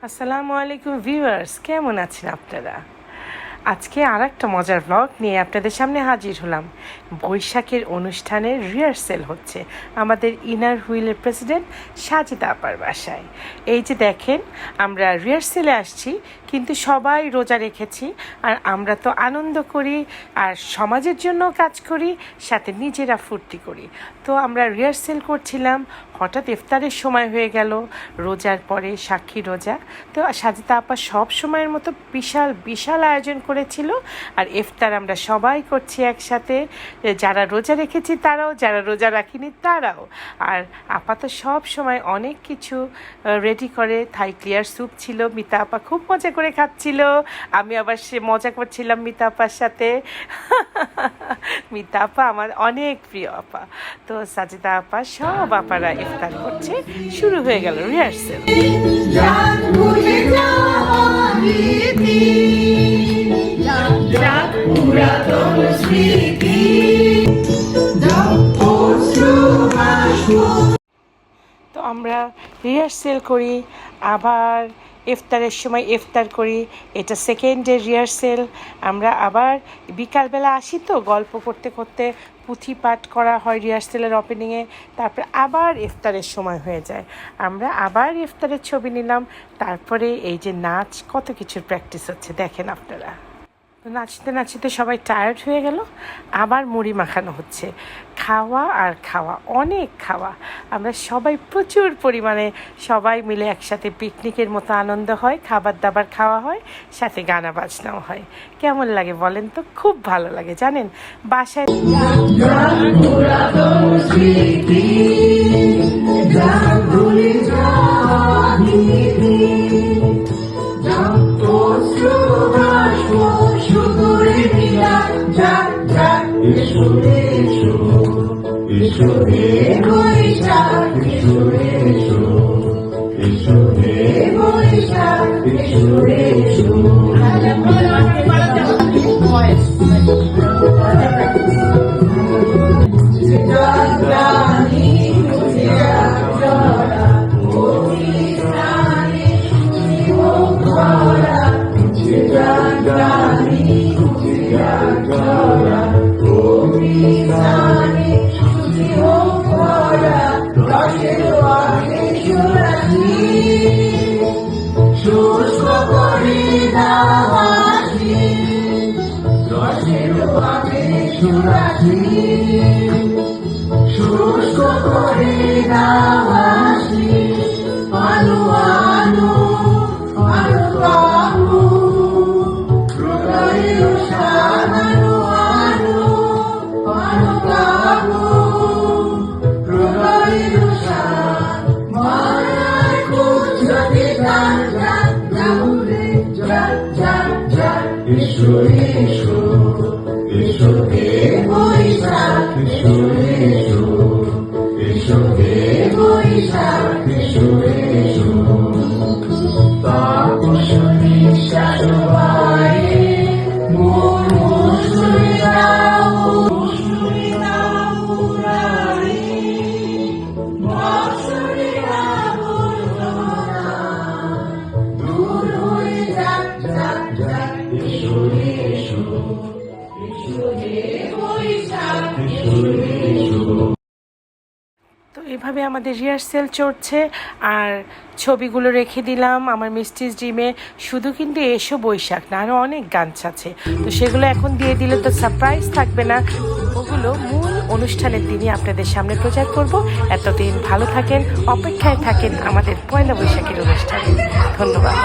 আসসালামু আলাইকুম ভিউয়ার্স, কেমন আছেন আপনারা? আজকে আর একটা মজার ব্লগ নিয়ে আপনাদের সামনে হাজির হলাম। বৈশাখের অনুষ্ঠানের রিহার্সেল হচ্ছে আমাদের ইনার হুইলের প্রেসিডেন্ট সাজিদা আপার বাসায়। এই যে দেখেন, আমরা রিহার্সেলে আসছি, কিন্তু সবাই রোজা রেখেছি। আর আমরা তো আনন্দ করি আর সমাজের জন্য কাজ করি, সাথে নিজেরা ফুর্তি করি। তো আমরা রিহার্সেল করছিলাম, হঠাৎ ইফতারের সময় হয়ে গেল, রোজার পরে সাক্ষী রোজা। তো সাজিদা আপা সব সময়ের মতো বিশাল বিশাল আয়োজন করেছিল। আর ইফতার আমরা সবাই করছি একসাথে, যারা রোজা রেখেছি তারাও, যারা রোজা রাখিনি তারাও। আর আপা তো সব সময় অনেক কিছু রেডি করে। থাই ক্লিয়ার স্যুপ ছিল, মিতা আপা খুব মজা করে খাচ্ছিল, আমি আবার সে মজা করছিলাম মিতা আপার সাথে। মিতা আপা আমার অনেক প্রিয় আপা। তো সাজিদা আপা সব আপারা ইফতার করছে, শুরু হয়ে গেল রিহার্সেল। তো আমরা রিহার্সেল করি, আবার ইফতারের সময় ইফতার করি। এটা সেকেন্ড ডে রিহার্সেল। আমরা আবার বিকালবেলা আসি, তো গল্প করতে করতে পুঁথি পাঠ করা হয় রিহার্সেলের ওপেনিংয়ে। তারপরে আবার ইফতারের সময় হয়ে যায়, আমরা আবার ইফতারের ছবি নিলাম। তারপরে এই যে নাচ, কত কিছুর প্র্যাকটিস হচ্ছে দেখেন আপনারা। নাচতে নাচতে সবাই টায়ার্ড হয়ে গেল, আবার মুড়ি মাখানো হচ্ছে। খাওয়া আর খাওয়া, অনেক খাওয়া। আমরা সবাই প্রচুর পরিমাণে সবাই মিলে একসাথে পিকনিকের মতো আনন্দ হয়, খাবার দাবার খাওয়া হয়, সাথে গানা বাজনাও হয়। কেমন লাগে বলেন তো? খুব ভালো লাগে জানেন। বাসায় তো এভাবে আমাদের রিহার্সেল চলছে। আর ছবিগুলো রেখে দিলাম আমার মিষ্টিস ড্রিমে। শুধু কিন্তু এসো বৈশাখ না, আরও অনেক গান আছে, তো সেগুলো এখন দিয়ে দিলে তো সারপ্রাইজ থাকবে না। ওগুলো মূল অনুষ্ঠানের দিনই আপনাদের সামনে প্রচার করব। এতদিন ভালো থাকেন, অপেক্ষায় থাকেন আমাদের পয়লা বৈশাখের অনুষ্ঠানে। ধন্যবাদ।